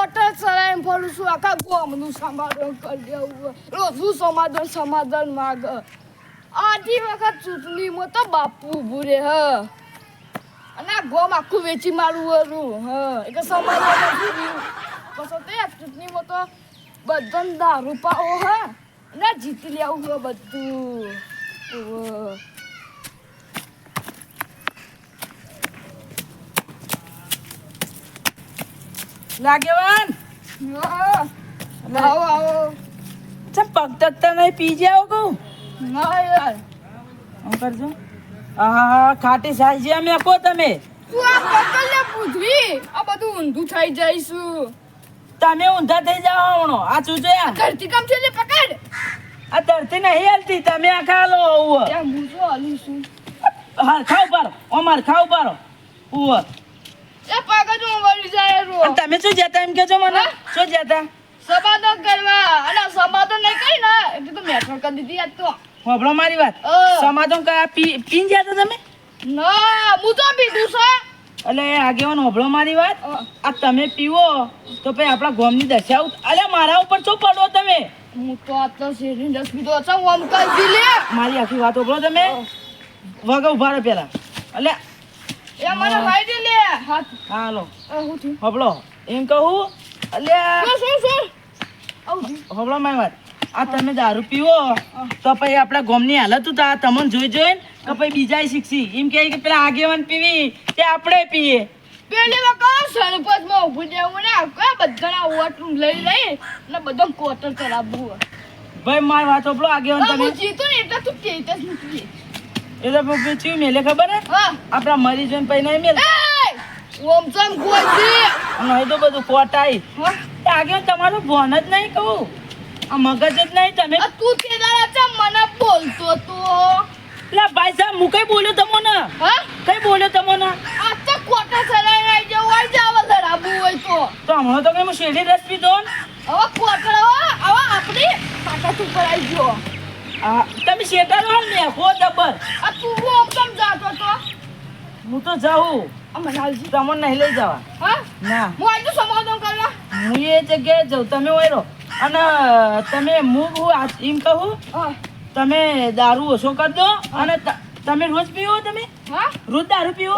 Coater ચલાવીને ફરું છું આખા ગામનું સમાધાન કરી દેવું રોજનું સમાધાન માગ આથી વખત ચૂંટણીમાં તો બાપુ ઊભું રે અને આ ગોમ આખું વેચી મારું હતું એટલે સમાધાન નથી રહ્યું પછી તે ચૂંટણીમાં તો બધાને દારૂ પાવો અને જીતી લેવું બધું લાગેવાન આવો આવો ચમ પગ તકતા નહીં પી જાઓ કહું ના યાર હું કરજો હા ખાટી સાજી અમે આપો તમે તું આ પકડને પૂછવી આ બધું ઊંધું થઈ જઈશું તમે ઊંધા થઈ જાઓ હમણો આ ચૂજો યાર ધરતી કામ છે લે પકડ આ ધરતી નહીં હાલતી તમે આ ખા લો ત્યાં હું તો હાલું છું હા ખાવ પારો અમાર ખાવ પારો ઉવ એ પકડ હું વળી જાય રો અને તમે શું જતા એમ કેજો મને શું જતા સમાધાન કરવા અને સમાધાન નહીં કરી ને એટલે તો મેઠો કરી દીધી આજ તો હોબળો મારી વાત સમાધાન કયા પીન જતા તમે ના હું તો પીધું છે એટલે આગેવાન હોબળો મારી વાત આ તમે પીવો તો પછી આપણા ગોમની દશા અલે મારા ઉપર શું પડો તમે હું તો આ તો શેરી રસ પીધો છે ઓમ કરી લે મારી આખી વાત હોબળો તમે વગર ઉભા રહો પેલા એટલે એ મને હાઈડી લે હાથ હાલો હું થી હોબળો એમ કહું એટલે શું હોબળો મારી વાત આ તમે દારૂ પીવો તો પછી આપણા ગોમની હાલત ઉતા તમને જોઈ જોઈને કે પછી બીજા શીખશી એમ કહે કે પેલા આગેવાન પીવી તે આપણે પીએ પેલી વખત સરપંચમાં ઊભું દેવું ને કયા બધાના વોટ લઈ ને બધા કોટર ચલાવવું ભાઈ મારી વાત હોબળો આગેવાન તમે હું જીતું ને એટલે તું કેતે જ નથી એ તો ચીવ મેલે ખબર હે આપણા મરી જોઈને પછી નહીં મેલે ઓમ ચમ ગોજી અને એ તો બધું કોટાઈ આગેવાન તમારું ભોન જ નહીં કહું આ મગજ જ નહીં તમે તું કેદારા ચમ મને બોલતો તો પેલા ભાઈ સાહેબ હું કઈ બોલ્યો તમને કઈ બોલ્યો તમને આ તો કોટા ચલાઈ આવી જાવ આઈ જાવ ધરાબુ હોય તો હમણાં તો કઈ હું શેરડી રસ પીધો હવે કોટર હવે આપણી પાટા ઉપર આવી ગયો તમે શેટર હાલ ને હો જબર આ તું ઓમ ચમ જાતો તો હું તો જાઉં અમને હાલજી તમને નહીં લઈ જવા ના હું આજ સમાધાન કરવા હું એ જગ્યાએ જાઉં તમે ઓયરો અને તમે એમ કહું તમે દારૂ ઓછો કરી દો અને તમે રોજ પીવો તમે રોજ દારૂ પીવો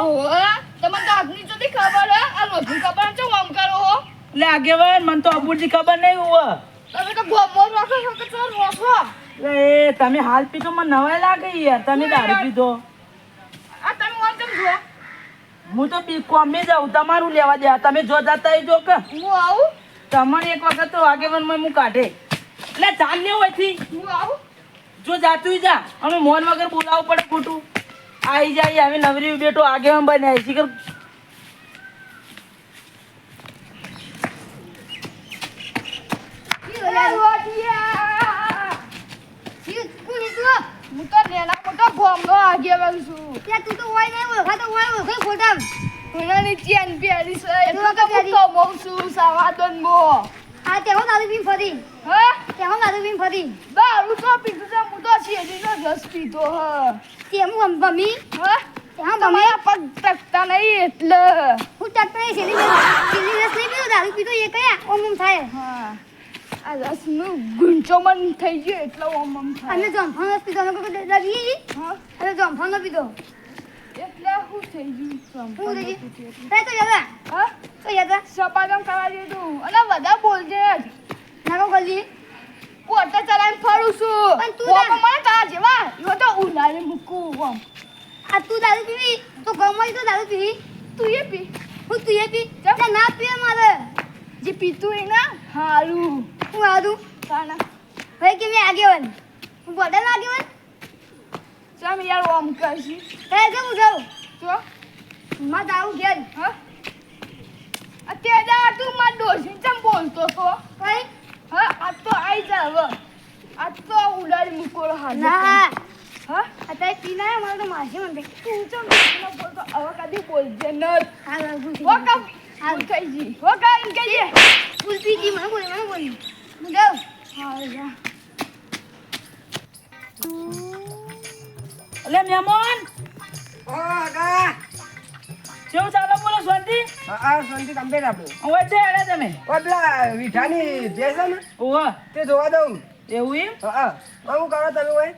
તમને તો આજની જતી ખબર હે આ રોજની ખબર છે આમ કરો હો એટલે આગેવાન મને તો અબુરજી ખબર નહીં હોવ તમે તો ગોમો રાખો છો કે ચોર રોસો એ તમે હાલ પીધો મને નવાઈ લાગે યાર તમે દારૂ પીધો આ તમે ઓન કેમ જો હું તો કોમે જાઉં તમારું લેવા દે તમે જો જતા જો કે હું આવું તમને એક વખત તો આગેવાનમાં હું કાઢે એટલે ચાલ ને હોયથી હું આવું જો જાતું જા અમે મોન વગર બોલાવવું પડે ખોટું આવી જાય હવે નવરી બેટો આગેવાન બન્યા શીખર હું તો નેના મોટો ગોમનો આગેવાન છું ત્યાં તું તો હોય નહીં ઓળખા તો હોય ઓળખે ખોટા કોઈનાની ચેન પહેરી છે એટલે તો હું તો બહુ છું સાવાદન મો આ તે હું દારૂ પીને ફરી તે હું દારૂ પીને ફરી દારૂ તો પીધું છે હું તો શેરીનો રસ પીધો તે હું મમ્મી ત્યાં તમારા પગ ટકતા નહીં એટલે હું ટકતા નહીં શેરી રસ નહીં પીધો દારૂ પીધો એ કયા ઓમ થાય આ રસનું ગુંચો મન થઈ ગયો એટલે ઓમ થાય અને જમફાનો રસ પીધો અમે કોઈ દાદી અને જમફાનો પીધો એટલે હું થઈ ગયું હું થઈ ગયું તો યાદ તો યાદ સપાદમ કરવા દીધું અને બધા બોલજે નાનો ગલી કોટા ચલાવીને ફરું છું પણ તું મને તારા જેવા એવો તો ઉલાડી મૂકું આમ આ તું દારૂ પીવી તો ગમવા તો દારૂ પીવી તું એ પી હું તું એ પી ના પીવે મારે જે પીતું હોય ને હારું હું આવું કાના ભાઈ કેવી આગેવાન હું ગોડા આગેવાન ચાલ યાર ઓમ કરશી કાય કે હું જાઉં તો માં દારૂ ઘેર અત્યારે તું માર ડોસી ચમ બોલતો તો ભાઈ આ તો આઈ જા હવે આ તો ઉડાડી મૂકોલો હાથ ના અત્યારે પીના મારે તો માસી મને તું ચમ બોલતો હવે કદી બોલજે ન હા વકા હાલ કહીજી વકા ઇન કહીએ ઉલટી જી મને બોલી હું જાઉં હા જા એટલે મહેમાન કેવું ચાલો બોલો શાંતિ હા શાંતિ કમ્પ્લીટ આપણે હવે છે હેડે તમે ઓય પેલા વિઠાની જે છે ને ઓહો તે જોવા દઉં એવું એમ હા હું કરો તમે હોય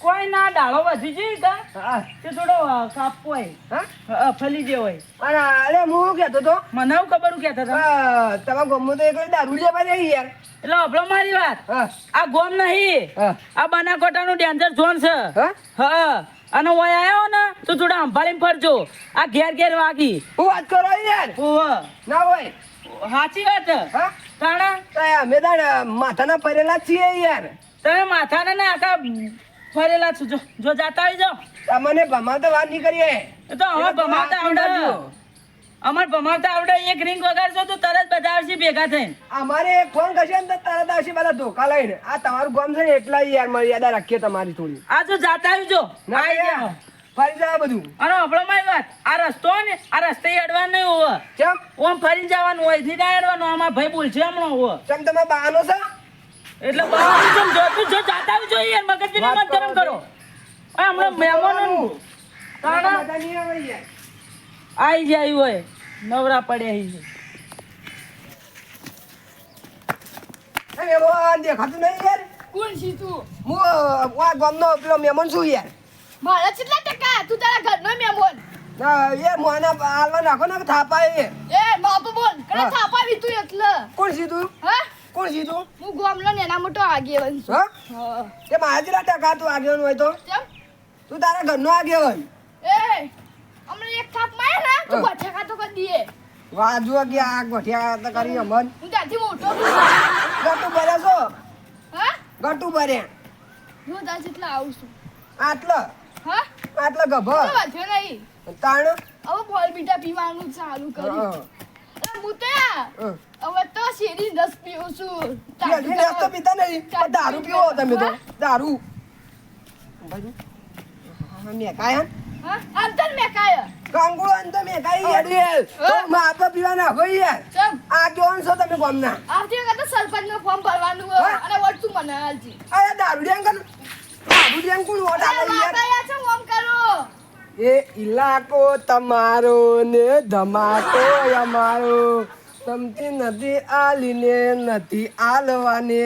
કોઈ ના ડાળો વધી જઈ કા હા તે થોડો કાપવો હોય હા ફલી જે હોય અને અરે હું શું કહેતો હતો મને એવું ખબર હું કહેતા હતા તમારા ગામમાં તો એક દારૂ લેવા જાય યાર એટલે અભળો મારી વાત હા આ ગોમ નહીં હા આ બનાસકાંઠાનું ડેન્જર ઝોન છે હા હા અને ઓય આવ્યો ને તો થોડા સંભાળીને ફરજો આ ઘેર ઘેર વાગી હું વાત કરો યાર ઓહો ના હોય સાચી વાત હા તાણા તો અમે તાણ માથાના પરેલા જ છીએ યાર તમે માથાના ને આખા ફરેલા છો જો જાતા આવી જાઓ તમને ભમાવતા વાત નહીં કરીએ એ તો અમાર ભમાવતા આવડે અમાર ભમાવતા આવડે એક રિંગ વગાડશો તો તરત બધા આવશે ભેગા થઈને અમારે એક ફોન કરશે ને તો તરત આવશે બધા ધોકા લઈને આ તમારું ગામ છે ને એટલા યાર મર્યાદા રાખીએ તમારી થોડી આ જો જાતા આવી જો ના આવી યાર જાઓ ફરી જાય બધું અને આપણો મારી વાત આ રસ્તો હોય ને આ રસ્તે અડવાનું નહીં હોવે કેમ ઓમ ફરીને જવાનું હોય થી ના અડવાનું આમાં ભાઈ બોલશે હમણાં હોવે કેમ તમે બહાનો છે એટલે બહાર જો જો જાતા આવી જો યાર મગજની મત ગરમ કરો આ હમણાં મહેમાનો તાણા મજા નહીં આવે યાર આઈ જાય હોય નવરા પડ્યા છે એ મહેમાન દેખાતું નહીં યાર કોણ છી તું હું આ ગામનો પેલો મહેમાન છું યાર મારા કેટલા ટકા તું તારા ઘરનો મહેમાન ના એ મોના હાલવા નાખો ને થાપા એ બાપુ બોલ કને હા. થાપાવી તું એટલે કોણ સીધું હા કોણ સીધું હું ગામનો નેના મોટો આગેવાન છું હા હા તે મારા જેટલા ટકા તું આગેવાન હોય તો કેમ તું તારા ઘરનો આગેવાન એ અમને એક થાપ મારે ને તું હા. ગઠ્ઠા ખાતો કરી દીએ વાહ જુઓ કે આ ગોઠિયા તો કરી અમન હું ત્યાંથી મોટો છું ગટુ ભર્યા છો હા ગટુ ભર્યા હું ત્યાં જેટલા આવું છું આટલો હા આટલો તો ગભર વાંધો નહીં તાણ હવે બોલ બીટા પીવાનું ચાલુ કર્યું અરે હું ત્યાં હા. હવે તો શેરી રસ પીવું છું જલ્દી રસ તો પીતા નહીં પણ દારૂ પીવો તમે તો દારૂ બાજુ મેકાય હા અંતર મેં કાય કાંગુળો અંત મેકાય યાર તો માપા પીવાના હોય યાર ચમ આ કેવાનું છો તમે ગામના આવતી વખતે સરપંચનું ફોર્મ ભરવાનું હોય હા. અને વળતું મને હાલજી અરે દારૂડિયા કોણ વોટ આલે યાર વાપરાયા છે ફોર્મ કરો એ ઇલાકો તમારો ને ધમાકો અમારો તમતી નથી આલીને નથી આલવાને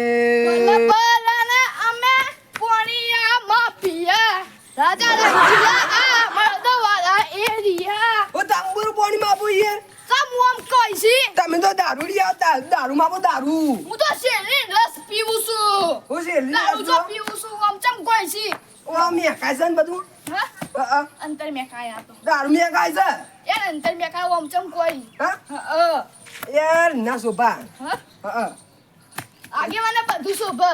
બલબલને અમે પોણિયા માફિયા રાજા રંગીલા આ મર્દવાળા એરિયા ઓ તાંબુર પાણી માપો યાર સમ ઓમ કઈસી તમે તો દારૂડિયા દારૂ માપો દારૂ હું તો શેરી રસ પીવું છું હું છે દારૂ તો પીવું છું ઓમ ચમ કઈસી ઓ મેકાય છે ને બધું હા અંતર મેં કાયા તો દારૂ મેકાય છે યાર અંતર મેં કાયા ઓમ ચમ કોઈ હા હા યાર ના શોભા હા આગેવાને બધું શોભ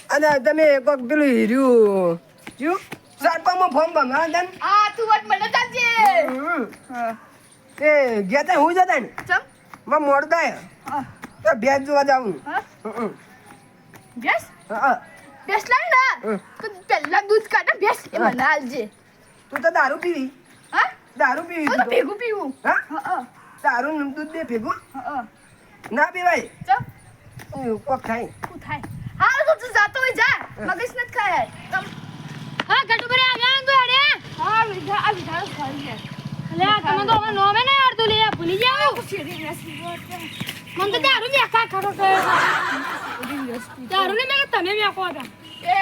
અને તમે કોક પેલું હીર્યું શું સરપંચમાં ફોર્મ ભંગાણ હતા ને આ તું વટ મને તાજે હા તે ગયા તા હું જતા ને ચમ માં મોડ થાય હા તો ભેજ જોવા જાવું હા બેસ હા બેસ લાવી ને તો પહેલા દૂધ કાઢે બેસ એ મને હાલજે તું તો દારૂ પીવી હા દારૂ પીવી તો તું તો. ભેગું પીવું હા હા દારૂ ને દૂધ દે ભેગું હા ના પીવાય ચમ કોક થાય શું થાય હા તો તું જાતો હોય જા મગજ નથી ખાય તમ હા ગટુ ભરે આ ગયા તો અડે હા વિધા આ વિધા ખાઈ જાય અલે આ તમે તો હવે નોમે ને અડતું લે ભૂલી જાવ શેરી રેસી મન તો દારૂ મે કા ખરો કે દારૂ ને મે તમે મે કો હતા એ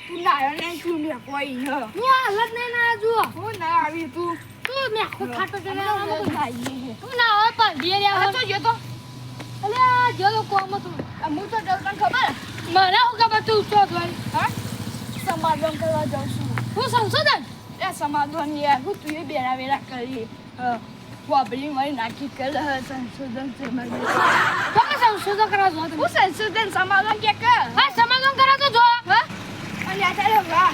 તું નાયો ને તું મે કોઈ ન હું હાલત નહીં ના જુઓ હું ના આવી તું તું મે આખો ખાટો કે હું નાઈ તું ના હોય પણ દિયે રે આ તો જો તો અલે આ જો કોમ તું હું તો ડર ખબર મને હું ખબર તું તો ભાઈ હા સમાધાન કરવા જાઉં છું હું સંશોધન એ સમાધાન યાર હું તું એ બેરા વેરા કરી વાપરી મારી નાખી કર સંશોધન છે મને તમે સંશોધન કરવા જો હું સંશોધન સમાધાન કે કર હા સમાધાન કરો તો જો હા અને અત્યારે વાહ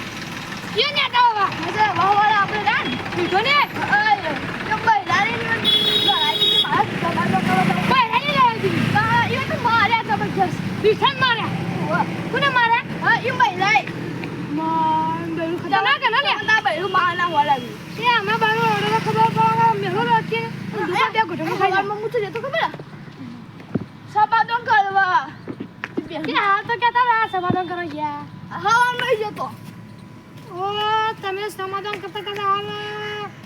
કે ને આવા મજા વાવાળા આપણે રાન પીઠો ને આય તો બૈરાની ગરાઈ મારા સમાધાન કરવા જાઉં ભાઈ હેલી લેવી હા એ તો માર્યા જબરજસ્ત પીઠન માર્યા કોને માર્યા હા એ બૈરાઈ માન બેરું ખતરનાક હે ને ના બૈરું માના હોલાવી એ અમે બારો ઓડો ખબર પડે મેલો રાખી દુકા બે ઘટો ખાઈ સવારમાં હું તો જતો ખબર સમાધાન કરવા કે હાલ તો કેતા રહ્યા સમાધાન કરો ગયા હવા નહીં જતો ઓ તમે સમાધાન કરતા કરતા હાલ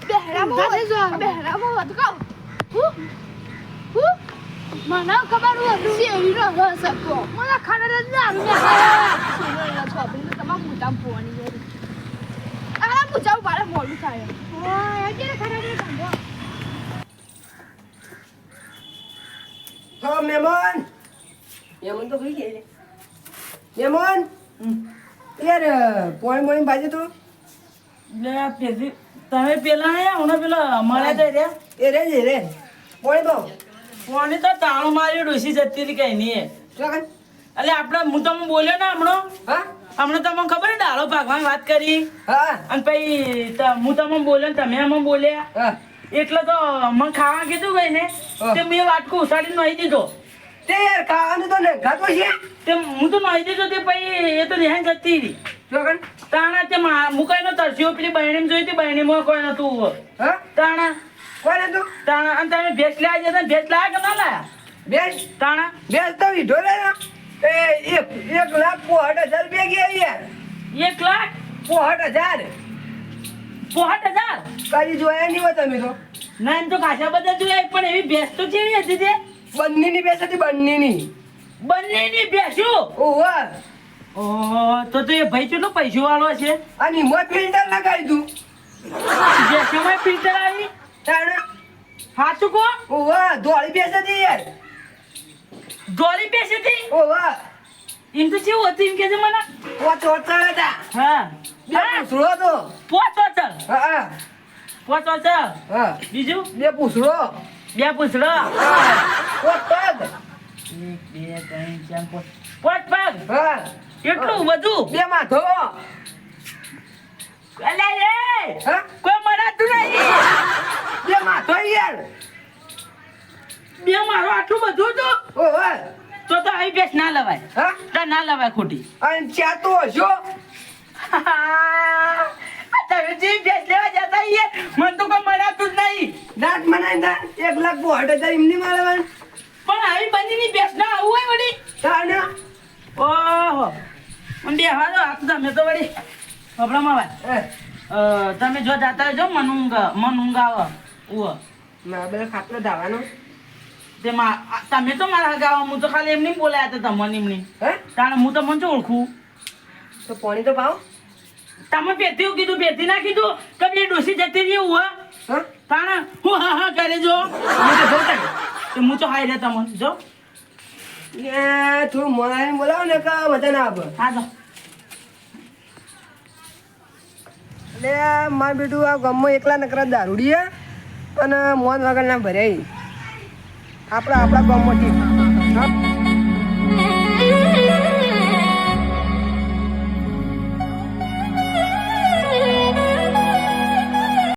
બેહરામાં વાત કહું હું મને ખબર હતું શેરીનો રસ હતો મને ખબર જ ના શેરીનો રસ હતો તમામ મોટા પોવાની જોડી આ પૂછાવ બારે મોડું થાય ઓય એટલે ખરાબ ને કાંદો હા મહેમાન તો ભૂલી ગયા મહેમાન યાર પોણી બાજુ તો તમે પેલા આયા હું પેલા મળ્યા તો રે એ રે પોણી બહુ કોને તો તાણું માર્યું ડોસી જતી રહી કઈ નહીં શું એટલે આપણે હું તમને બોલ્યો ને હમણાં હા તમને ખબર ડાળો ભાગવાની વાત કરી હા અને પછી હું તમને બોલ્યો ને તમે અમને બોલ્યા હા એટલે તો મને ખાવા કીધું ગઈ ને તે મેં વાટકો ઉસાડીને નાહી દીધો તે યાર ખાવાનું તો ને ખાતો છે તે હું તો નાહી દીધો તે પછી એ તો નેહાઈ જતી રહી શું તાણા તે મુકાઈનો તરસ્યો પેલી બહેણી જોઈ હતી બહેણીમાં કોઈ નતું હા તાણા કોણ હતું તાણા અને તમે ભેંસ લાયા જતા ભેંસ લાયા કે ના લાયા બેસ તાણા બેસ તો વીધો રે ને એ 1,65,000 રૂપિયા ગયા યાર 1,65,000 કદી જોયા નહીં હોય તમે તો ના એમ તો ખાસા બધા જોયા પણ એવી ભેંસ તો ચેવી હતી તે બંનેની બેસ હતી બંનેની બંનેની ભેંસો ઓહો તો એ ભાઈ કેટલો પૈસો વાળો છે અને મોય ફિલ્ટર લગાવી દઉં ભેંસોમાં ફિલ્ટર આવી તાણે સાચું કહો ઓહો ધોળી બેસ હતી યાર દોડી ભેંસ હતી ઓહો એમ તો કેવું હતું એમ કે છે મને પોચ ઓચળ હતા હા બે પૂછડો હતો પોચ વચલ હા પોચ વચલ હા બીજું બે પૂછડો બે પૂછડો પોચ પગ 1 2 3 4 પોચ પગ હા એટલું બધું બે માથો અલ્યા એ હા કોઈ મરાતું નહીં બે માથો યાર બે મારો આટલું બધું તો ઓહો તો આવી ભેંસ ના લવાય હા તો ના લવાય ખોટી અને ચાતો હશો તમે જે ભેંસ લેવા જતા યાર મને તો કોઈ મરાતું જ નહીં દાંત મનાઈ 1,65,000 એમની મારવાનું પણ આવી બંનેની ભેંસ ના આવું હોય વળી તાણે ઓહો મને બે હવા દો આપ તમે તો વળી કપડામાં ભાઈ તમે જો જાતા હોય જો મન ઊંઘ આવે ઉવો ના બે ખાટલો ધાવાનો તેમાં તમે તો મારા ગાવા હું તો ખાલી એમની બોલાયા હતા તમને એમની હે કારણ હું તો મને ઓળખું તો પાણી તો પાવ તમે પેથીઓ કીધું પેથી ના કીધું કે બે ડોસી જતી રહી હું હા તાણા હું હા કરે જો હું તો જોતા હું તો હાઈ રે તમને જો એ થોડું મોરાઈને બોલાવો ને કે મજા ના આવે હા જો એટલે માર બેટું આ ગામમાં એકલા નકરા દારૂડી હે અને મોન વગર ના ભરાય આપણા ગામમાંથી હા